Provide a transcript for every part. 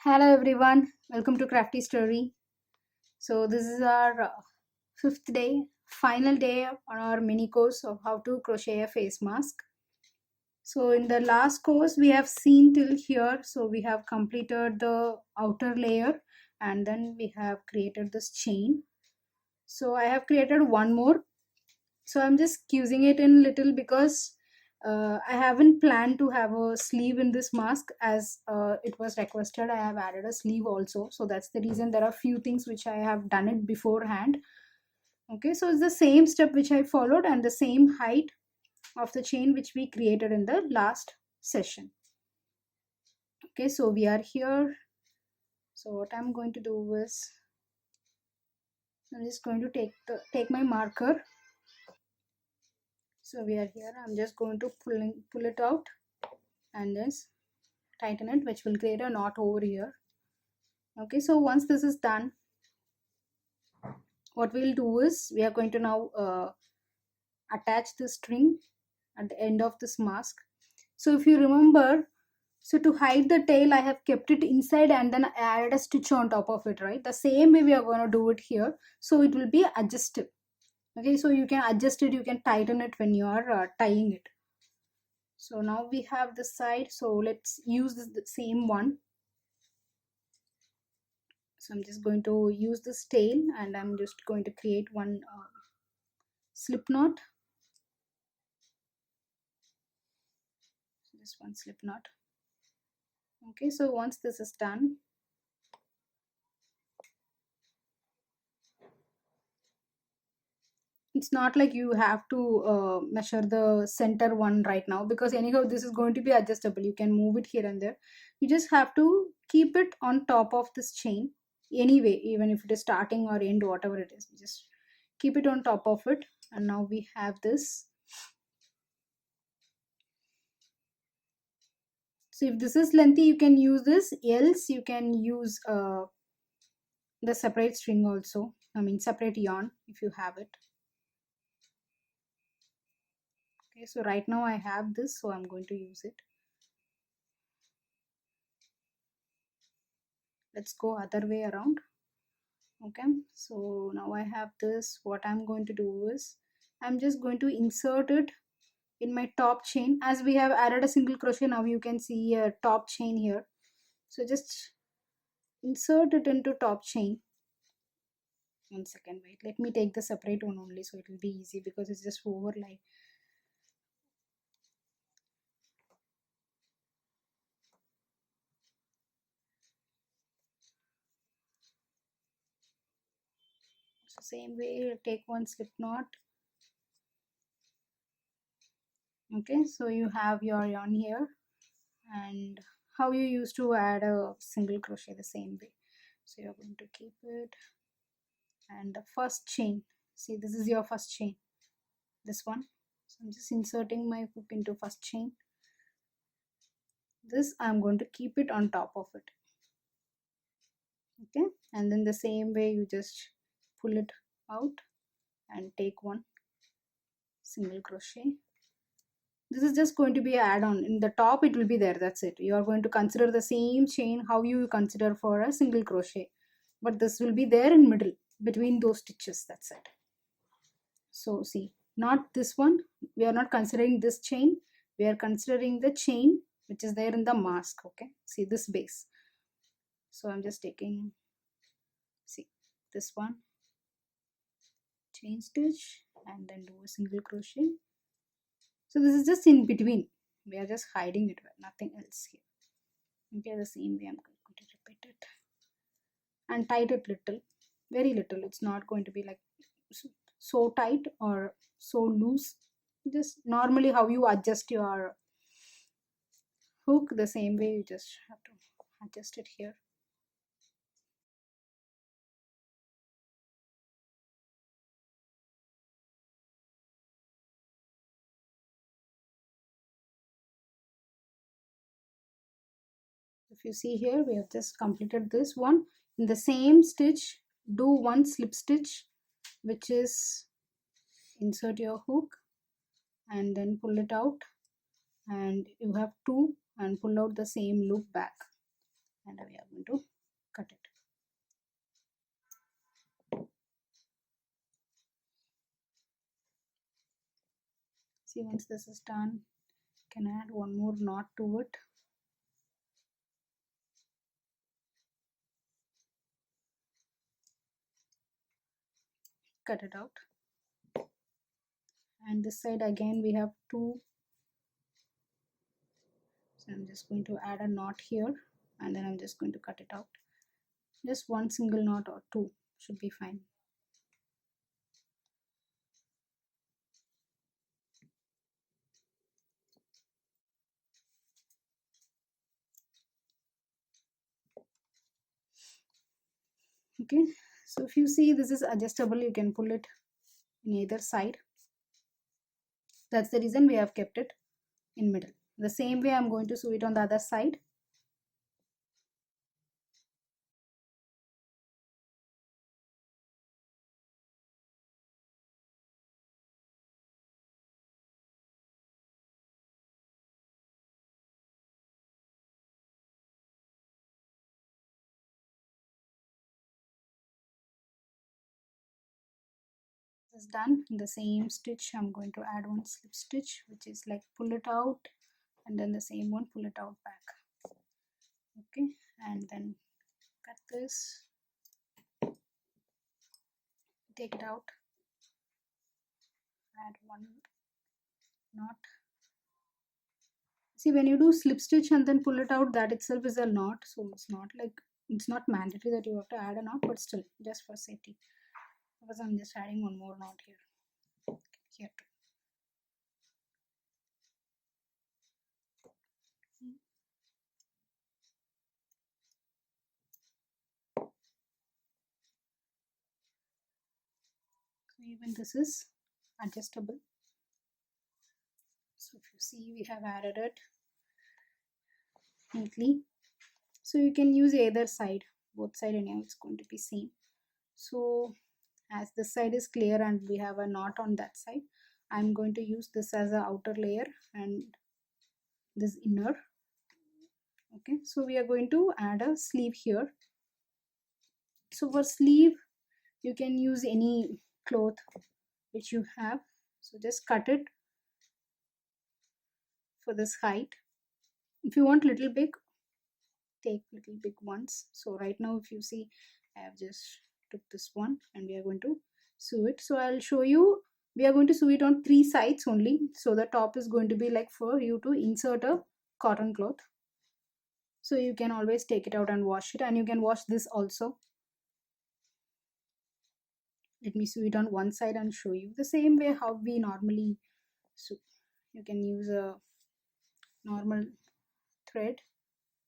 Hello everyone, welcome to Crafty Story. So this is our fifth day, final day on our mini course of how to crochet a face mask. So in the last course we have seen till here, so we have completed the outer layer and then we have created this chain. So I have created one more. So I'm just using it in little because I haven't planned to have a sleeve in this mask as it was requested. I have added a sleeve also, so that's the reason there are few things which I have done it beforehand. Okay, so it's the same step which I followed and the same height of the chain which we created in the last session. Okay, so we are here. So what I'm going to do is I'm just going to take my marker. So we are here. I'm just going to pull it out and just tighten it, which will create a knot over here. Okay, so once this is done, what we'll do is we are going to now attach the string at the end of this mask. So if you remember, so to hide the tail I have kept it inside and then I added a stitch on top of it, right? The same way we are going to do it here, so it will be adjusted. Okay, so you can adjust it, you can tighten it when you are tying it. So now we have this side, so let's use the same one. So I'm just going to use this tail and I'm just going to create one slip knot. So this one slip knot. Okay, so once this is done, it's not like you have to measure the center one right now, because anyhow this is going to be adjustable. You can move it here and there. You just have to keep it on top of this chain anyway, even if it is starting or end, whatever it is, just keep it on top of it. And now we have this. So if this is lengthy, you can use this, else you can use the separate string also, I mean separate yarn if you have it. Okay, so right now I have this, so I'm going to use it. Let's go other way around. Okay, so now I have this. What I'm going to do is I'm just going to insert it in my top chain. As we have added a single crochet, now you can see a top chain here. So just insert it into top chain. 1 second, wait, let me take the separate one only, so it will be easy because it's just overlay. So same way, take one slip knot. Okay, so you have your yarn here, and how you used to add a single crochet the same way. So you're going to keep it, and the first chain, see, this is your first chain, this one. So I'm just inserting my hook into first chain. This I'm going to keep it on top of it. Okay, and then the same way you just pull it out and take one single crochet. This is just going to be an add-on. In the top it will be there, that's it. You are going to consider the same chain how you consider for a single crochet, but this will be there in middle between those stitches, that's it. So see, not this one, we are not considering this chain, we are considering the chain which is there in the mask. Okay, see this base. So I'm just taking, see, this one, chain stitch and then do a single crochet. So this is just in between, we are just hiding it, nothing else here. Okay, the same way I'm going to repeat it and tight it little, very little. It's not going to be like so tight or so loose, just normally how you adjust your hook, the same way you just have to adjust it here. If you see here, we have just completed this one. In the same stitch, do one slip stitch, which is insert your hook and then pull it out, and you have two and pull out the same loop back, and we are going to cut it. See, once this is done, can add one more knot to it. Cut it out. And this side again we have two, so I'm just going to add a knot here, and then I'm just going to cut it out. Just one single knot or two should be fine. Okay, so if you see, this is adjustable, you can pull it in either side. That's the reason we have kept it in middle. The same way I'm going to sew it on the other side. This is done. In the same stitch I'm going to add one slip stitch, which is like pull it out, and then the same one, pull it out back. Okay, and then cut this, take it out, add one knot. See, when you do slip stitch and then pull it out, that itself is a knot, so it's not like, it's not mandatory that you have to add a knot, but still, just for safety, because I'm just adding one more knot here too. So even this is adjustable. So if you see, we have added it neatly. So you can use either side, both side, anyhow it's going to be same. So as this side is clear and we have a knot on that side, I'm going to use this as a outer layer and this inner. Okay, so we are going to add a sleeve here. So for sleeve, you can use any cloth which you have. So just cut it for this height. If you want little big, take little big ones. So right now, if you see, I have just took this one and we are going to sew it. So I'll show you. We are going to sew it on 3 sides only. So the top is going to be like for you to insert a cotton cloth. So you can always take it out and wash it, and you can wash this also. Let me sew it on one side and show you the same way how we normally sew. You can use a normal thread,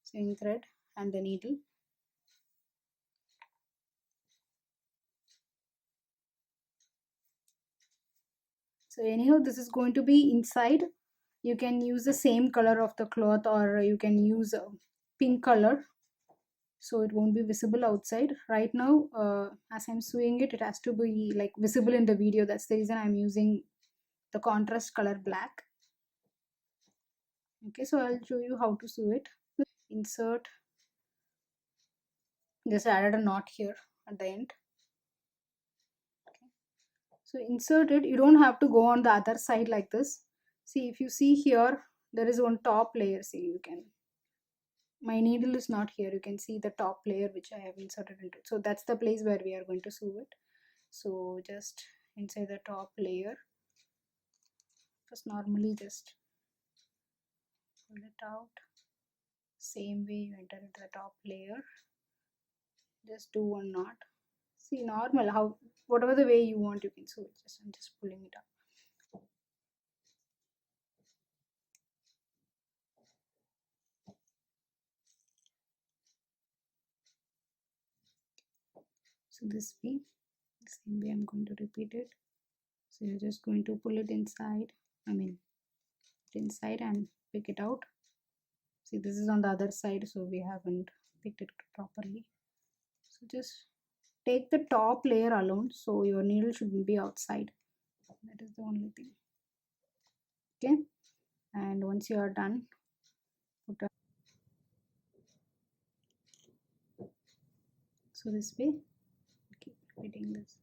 sewing thread, and the needle. So anyhow, this is going to be inside. You can use the same color of the cloth, or you can use a pink color, so it won't be visible outside. Right now, as I'm sewing it, it has to be like visible in the video. That's the reason I'm using the contrast color black. Okay, so I'll show you how to sew it. Insert, just added a knot here at the end. Okay. So insert it. You don't have to go on the other side like this. See, if you see here, there is one top layer. See, you can, my needle is not here, you can see the top layer which I have inserted into, so that's the place where we are going to sew it. So just inside the top layer, just normally just pull it out, same way you enter into the top layer, just do one knot. See, normal, how, whatever the way you want you can sew it. Just I'm just pulling it up. So this way, the same way I'm going to repeat it. So you're just going to pull it inside, inside and pick it out. See, this is on the other side, so we haven't picked it properly. So just take the top layer alone, so your needle shouldn't be outside. That is the only thing. Okay, and once you are done, put a So this way, keep repeating this.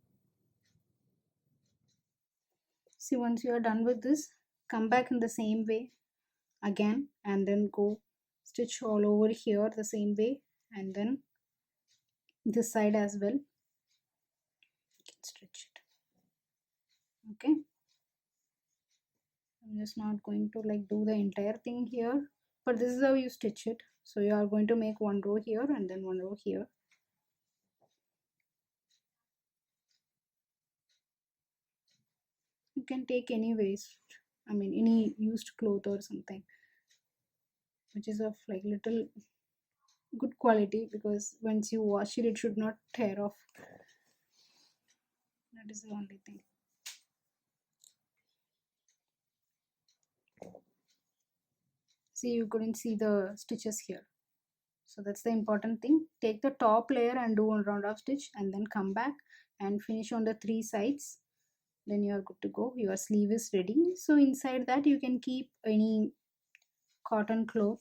See, once you are done with this, come back in the same way again, and then go stitch all over here the same way, and then this side as well. You can stitch it. Okay, I'm just not going to like do the entire thing here, but this is how you stitch it. So you are going to make one row here and then one row here. You can take any waste, I mean any used cloth or something which is of like little good quality, because once you wash it, it should not tear off. That is the only thing. See, you couldn't see the stitches here, so that's the important thing. Take the top layer and do one round of stitch, and then come back and finish on the 3 sides. Then you are good to go. Your sleeve is ready. So inside that you can keep any cotton cloth.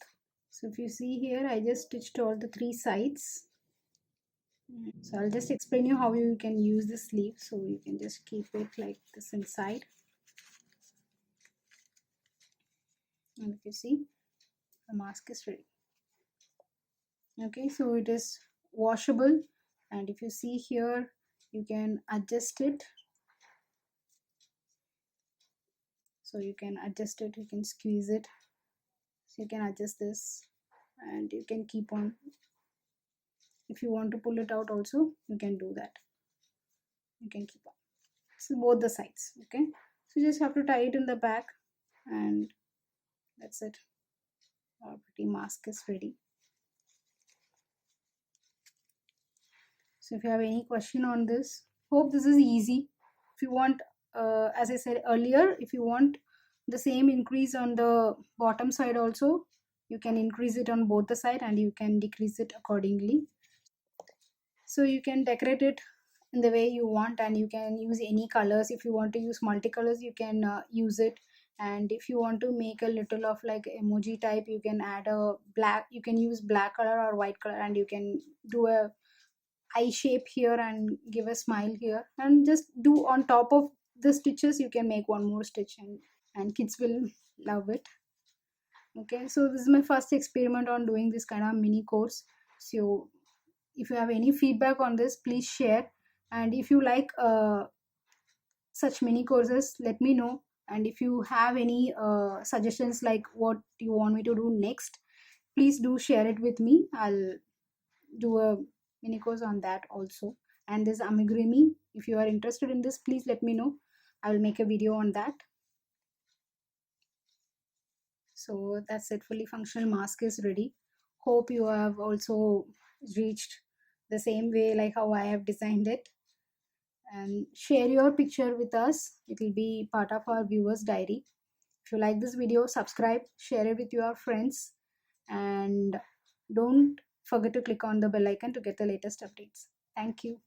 So if you see here, I just stitched all the 3 sides. So I'll just explain you how you can use the sleeve. So you can just keep it like this inside, and if you see, the mask is ready. Okay, so it is washable, and if you see here, you can adjust it. So you can adjust it, you can squeeze it, so you can adjust this, and you can keep on. If you want to pull it out also, you can do that. You can keep on. So both the sides. Okay, so you just have to tie it in the back, and that's it. Our pretty mask is ready. So if you have any question on this, hope this is easy. If you want, as I said earlier, if you want the same increase on the bottom side also, you can increase it on both the side, and you can decrease it accordingly. So you can decorate it in the way you want, and you can use any colors. If you want to use multicolors, you can use it. And if you want to make a little of like emoji type, you can add a black, you can use black color or white color, and you can do a eye shape here and give a smile here, and just do on top of the stitches, you can make one more stitch, and kids will love it. Okay, so this is my first experiment on doing this kind of mini course. So if you have any feedback on this, please share, and if you like such mini courses, let me know. And if you have any suggestions like what you want me to do next, please do share it with me. I'll do a mini course on that also. And this amigurumi, if you are interested in this, please let me know. I will make a video on that. So that's it, fully functional mask is ready. Hope you have also reached the same way like how I have designed it, and share your picture with us. It will be part of our viewers diary. If you like this video, subscribe, share it with your friends, and don't forget to click on the bell icon to get the latest updates. Thank you.